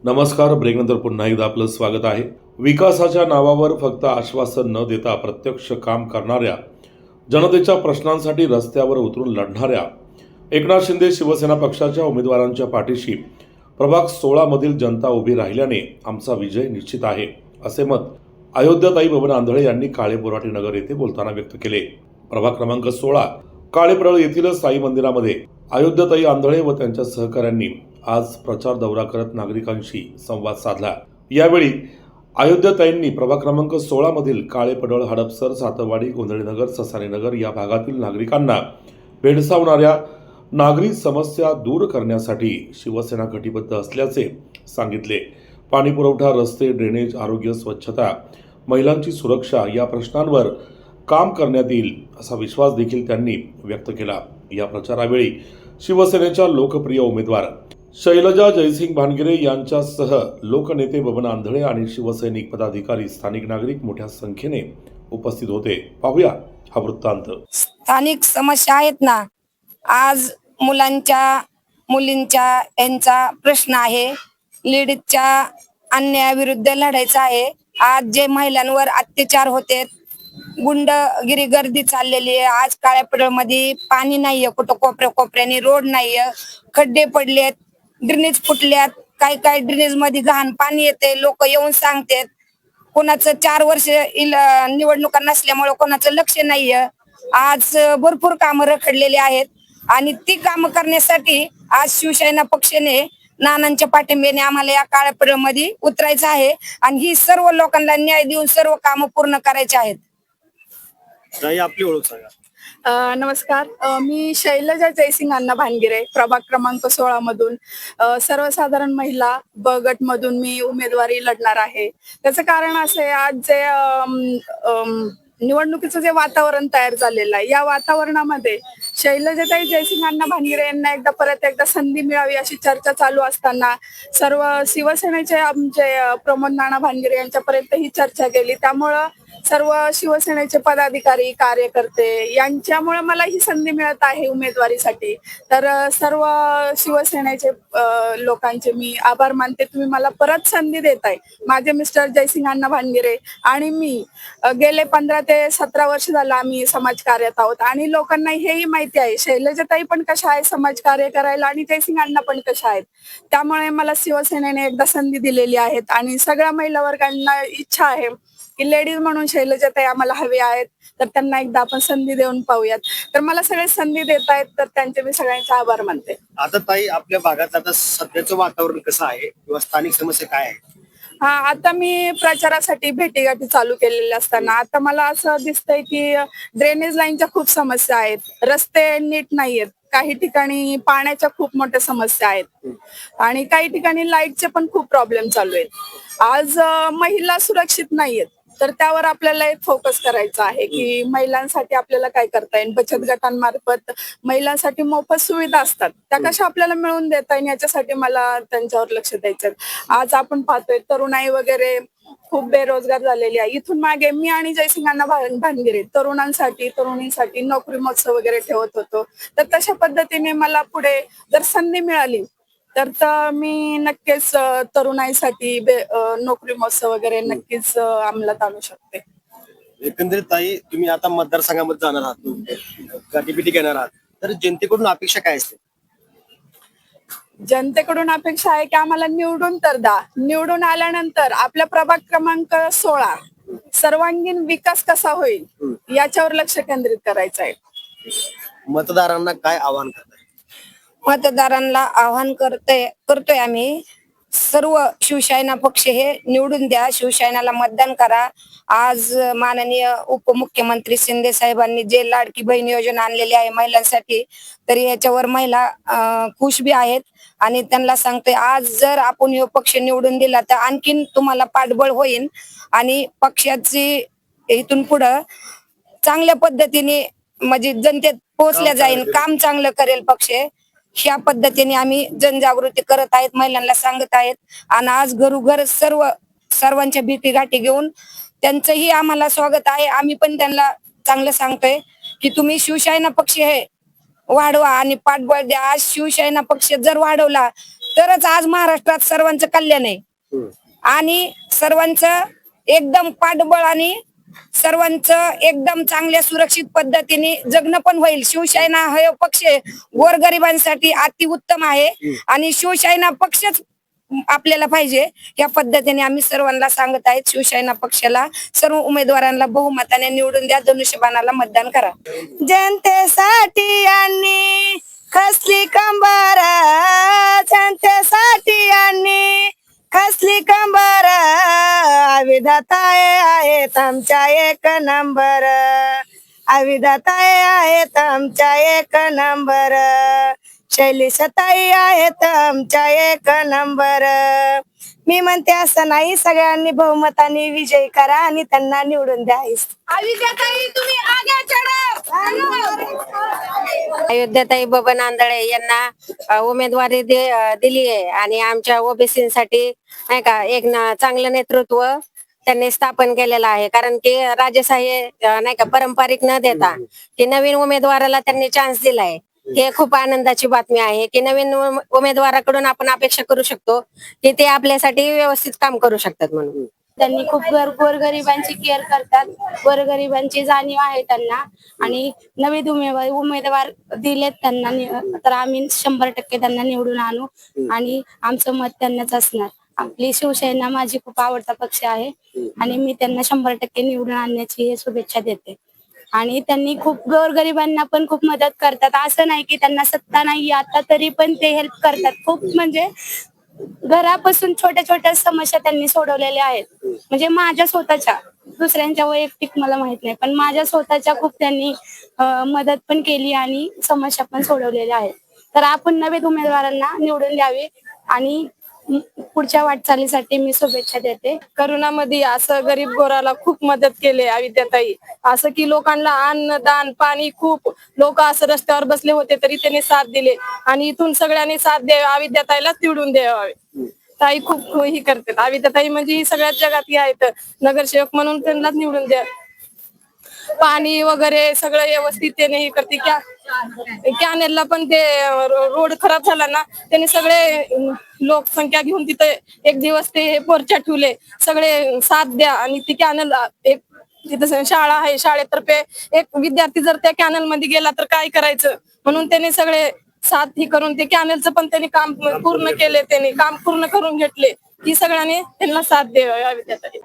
नमस्कार. ब्रेकनंतर पुन्हा एकदा आपलं स्वागत आहे. विकासाच्या नावावर फक्त आश्वासन न देता प्रत्यक्ष काम करणाऱ्या, जनतेच्या प्रश्नांसाठी रस्त्यावर उतरून लढणाऱ्या एकनाथ शिंदे शिवसेना पक्षाच्या उमेदवारांच्या पाठीशी प्रभाग 16 मधील जनता उभी राहिल्याने आमचा विजय निश्चित आहे, असे मत अयोध्याताई बबन आंधळे यांनी काळेबोराटी नगर येथे बोलताना व्यक्त केले. प्रभाग क्रमांक 16 काळेपरळ येथील साई मंदिरामध्ये अयोध्याताई आंधळे व त्यांच्या सहकाऱ्यांनी आज प्रचार दौरा करत नागरिकांशी संवाद साधला. यावेळी अयोध्याताईंनी प्रभाग क्रमांक 16 मधील काळेपडळ, हडपसर, सातवाडी, गोंधळीनगर, ससारीनगर या भागातील नागरिकांना भेडसावणाऱ्या नागरी समस्या दूर करण्यासाठी शिवसेना कटिबद्ध असल्याचे सांगितले. पाणी पुरवठा, रस्ते, ड्रेनेज, आरोग्य, स्वच्छता, महिलांची सुरक्षा या प्रश्नांवर काम करण्यात येईल असा विश्वास देखील त्यांनी व्यक्त केला. या प्रचारावेळी शिवसेनेच्या लोकप्रिय उमेदवार शैलजा जयसिंग भानगिरे यांच्यासह लोकनेते बबन आंधळे आणि शिवसैनिक पदाधिकारी, स्थानिक नागरिक मोठ्या संख्येने उपस्थित होते. पाहूया हा वृत्तांत. स्थानिक समस्या आहेत ना, आज मुलींच्या यांचा प्रश्न आहे. लेडीजच्या अन्यायाविरुद्ध लढायचा आहे. आज जे महिलांवर अत्याचार होते, गुंडगिरी गर्दी चाललेली आहे. आज काळ्यापडळमध्ये पाणी नाहीये, कुठं कोपऱ्याने रोड नाहीये, खड्डे पडलेत, ड्रेनेज फुटल्यात. काही ड्रेनेज मध्ये घाण पाणी येते. लोक येऊन सांगतात. कोणाचं 4 वर्ष निवडणुका नसल्यामुळे कोणाचं लक्ष नाहीये. आज भरपूर कामं रखडलेली आहेत आणि ती कामं करण्यासाठी आज शिवसेना पक्षाने नानांच्या पाठिंब्याने आम्हाला या काळ्यापडळमध्ये उतरायचं आहे आणि ही सर्व लोकांना न्याय देऊन सर्व कामं पूर्ण करायची आहेत. आपली ओळख सांगा. नमस्कार, मी शैलजा जयसिंग अण्णा भानगिरे, प्रभाग क्रमांक 16 मधून सर्वसाधारण महिला ब गट मधून मी उमेदवारी लढणार आहे. त्याचं कारण असं आहे, आज जे निवडणुकीचं जे वातावरण तयार झालेलं आहे, या वातावरणामध्ये शैलजाताई जयसिंग अण्णा भानगिरे यांना परत एकदा संधी मिळावी अशी चर्चा चालू असताना सर्व शिवसेनेचे आमचे प्रमोद नाना भानगिरे यांच्यापर्यंत ही चर्चा गेली. त्यामुळं सर्व शिवसेनेचे पदाधिकारी, कार्यकर्ते यांच्यामुळे मला ही संधी मिळत आहे उमेदवारीसाठी. तर सर्व शिवसेनेचे लोकांचे मी आभार मानते. तुम्ही मला परत संधी देताय. माझे मिस्टर जयसिंग अण्णा भानगिरे आणि मी गेले 15 ते 17 वर्ष झालं आम्ही समाजकार्यात आहोत आणि लोकांना हेही माहिती आहे शैलजाताई पण कशा आहे समाजकार्य करायला आणि जयसिंग अण्णा पण कशा आहेत. त्यामुळे मला शिवसेनेने एकदा संधी दिलेली आहे आणि सगळ्या महिला वर्गांना इच्छा आहे की लेडीज म्हणून शैलजाताई आम्हाला हवे आहेत, तर त्यांना एकदा आपण संधी देऊन पाहूयात. तर मला सगळे संधी देत आहेत, तर त्यांचे मी सगळ्यांचे आभार मानते. आता ताई, आपल्या भागात आता सध्याचं वातावरण कसं आहे किंवा स्थानिक समस्या काय आहे? हा, आता मी प्रचारासाठी भेटीगाठी चालू केलेल्या असताना आता मला असं दिसतंय की ड्रेनेज लाईनच्या खूप समस्या आहेत, रस्ते नीट नाहीयेत, काही ठिकाणी पाण्याच्या खूप मोठ्या समस्या आहेत आणि काही ठिकाणी लाईटचे पण खूप प्रॉब्लेम चालू आहेत. आज महिला सुरक्षित नाहीयेत, तर त्यावर आपल्याला एक फोकस करायचा आहे की महिलांसाठी आपल्याला काय करता येईल. बचत गटांमार्फत महिलांसाठी मोफत सुविधा असतात, त्या कशा आपल्याला मिळवून देता येईल याच्यासाठी मला त्यांच्यावर लक्ष द्यायचं. आज आपण पाहतोय तरुणाई वगैरे खूप बेरोजगार झालेली आहे. इथून मागे मी आणि जयसिंग अण्णा भानगिरे तरुणींसाठी नोकरी महोत्सव वगैरे ठेवत होतो. तर तशा पद्धतीने मला पुढे जर संधी मिळाली तर मी नक्कीच तरुणाईसाठी नोकरी महोत्सव वगैरे नक्कीच अंमलात आणू शकते. एकंदरीत ताई, तुम्ही आता मतदारसंघामध्ये जाणार आहात, गाठीपिटी घेणार आहात, तर जनतेकडून अपेक्षा काय असते? जनतेकडून अपेक्षा आहे की आम्हाला निवडून तर द्या. निवडून आल्यानंतर आपला प्रभाग क्रमांक 16 सर्वांगीण विकास कसा होईल याच्यावर लक्ष केंद्रित करायचं आहे. मतदारांना काय आवाहन करताय? मतदारांना आवाहन करतोय आम्ही, सर्व शिवसेना पक्ष हे निवडून द्या, शिवसेनेला मतदान करा. आज माननीय उपमुख्यमंत्री शिंदे साहेबांनी जे लाडकी बहीण योजना आणलेली आहे महिलांसाठी, तरी याच्यावर महिला खुश बी आहेत आणि त्यांना सांगतोय आज जर आपण हे पक्ष निवडून दिला तर आणखीन तुम्हाला पाठबळ होईल आणि पक्षाची इथून पुढं चांगल्या पद्धतीने म्हणजे जनतेत पोहोचल्या जाईल, काम चांगलं करेल पक्ष. ह्या पद्धतीने आम्ही जनजागृती करत आहेत, महिलांना सांगत आहेत आणि आज घरोघर सर्वांच्या भेटीगाठी घेऊन त्यांचंही आम्हाला स्वागत आहे. आम्ही पण त्यांना चांगलं सांगतोय की तुम्ही शिवसेना पक्ष हे वाढवा आणि पाठबळ द्या. आज शिवसेना पक्ष जर वाढवला तरच आज महाराष्ट्रात सर्वांचं कल्याण आहे आणि सर्वांचं एकदम पाठबळ आणि सर्वांचं एकदम चांगल्या सुरक्षित पद्धतीने जगणं पण होईल. शिवसेना हा पक्ष गोरगरिबांसाठी अति उत्तम आहे आणि शिवसेना पक्षच आपल्याला पाहिजे. या पद्धतीने आम्ही सर्वांना सांगत आहेत, शिवसेना पक्षाला सर्व उमेदवारांना बहुमताने निवडून द्या, धनुष्यबाणाला मतदान करा. जनतेसाठी आणि खसली कंबर, जनतेसाठी आणि खसली कंबर, विधाताय आहेत आमच्या एक नंबर, विधाताय आहेत आमच्या एक नंबर, शैलेशताई आहेत आमच्या एक नंबर. मी म्हणते असं नाही, सगळ्यांनी बहुमताने विजयी करा आणि त्यांना निवडून द्या. अयोध्याताई बबन आंधळे यांना उमेदवारी दिली आहे आणि आमच्या ओबीसीसाठी नाही का एक चांगलं नेतृत्व त्यांनी स्थापन केलेलं आहे. कारण की राजेशाही नाही का पारंपरिक न देता की नवीन उमेदवाराला त्यांनी चान्स दिलाय. हे खूप आनंदाची बातमी आहे की नवीन उमेदवाराकडून आपण अपेक्षा करू शकतो की ते आपल्यासाठी व्यवस्थित काम करू शकतात. म्हणून त्यांनी खूप गोरगरिबांची केअर करतात, गोरगरिबांची जाणीव आहे त्यांना आणि नवीन उमेदवार दिलेत त्यांना, तर आम्ही 100% त्यांना निवडून आणू आणि आमचं मत त्यांनाच असणार. आपली शिवसेना माझी खूप आवडता पक्ष आहे आणि मी त्यांना 100% निवडून आणण्याची शुभेच्छा देते. आणि त्यांनी खूप गोरगरिबांना पण खूप मदत करतात. असं नाही की त्यांना सत्ता नाही आता तरी पण ते हेल्प करतात खूप. म्हणजे घरापासून छोट्या छोट्या समस्या त्यांनी सोडवलेल्या आहेत. म्हणजे माझ्या स्वतःच्या, दुसऱ्यांच्या वैयक्तिक मला माहित नाही, पण माझ्या स्वतःच्या खूप त्यांनी मदत पण केली आणि समस्या पण सोडवलेल्या आहेत. तर आपण नवीन उमेदवारांना निवडून द्यावे आणि पुढच्या वाटचालीसाठी मी शुभेच्छा देते. करोनामध्ये असं गरीब गोराला खूप मदत केली अविद्याताई. असं की लोकांना अन्न दान पाणी, खूप लोक असं रस्त्यावर बसले होते तरी त्यांनी साथ दिले आणि इथून सगळ्यांनी साथ द्यावी, अविद्याताईलाच निवडून द्यावे. ताई खूप ही करते. अविद्याताई म्हणजे ही सगळ्यात जगात आहेत, नगरसेवक म्हणून त्यांनाच निवडून द्या. पाणी वगैरे सगळं व्यवस्थित त्याने हे करते. कॅनेलला पण ते रोड खराब झाला ना, त्याने सगळे लोकसंख्या घेऊन तिथे एक दिवस ते मोर्चा ठेवले, सगळे साथ द्या. आणि ती कॅनल एक तिथं शाळा आहे, शाळेतर्फे एक विद्यार्थी जर त्या कॅनल मध्ये गेला तर काय करायचं, म्हणून त्याने सगळे साथ ही करून ते कॅनलचं पण त्यांनी काम पूर्ण केले, त्यांनी काम पूर्ण करून घेतले. की सगळ्यांनी त्यांना साथ द्यावी.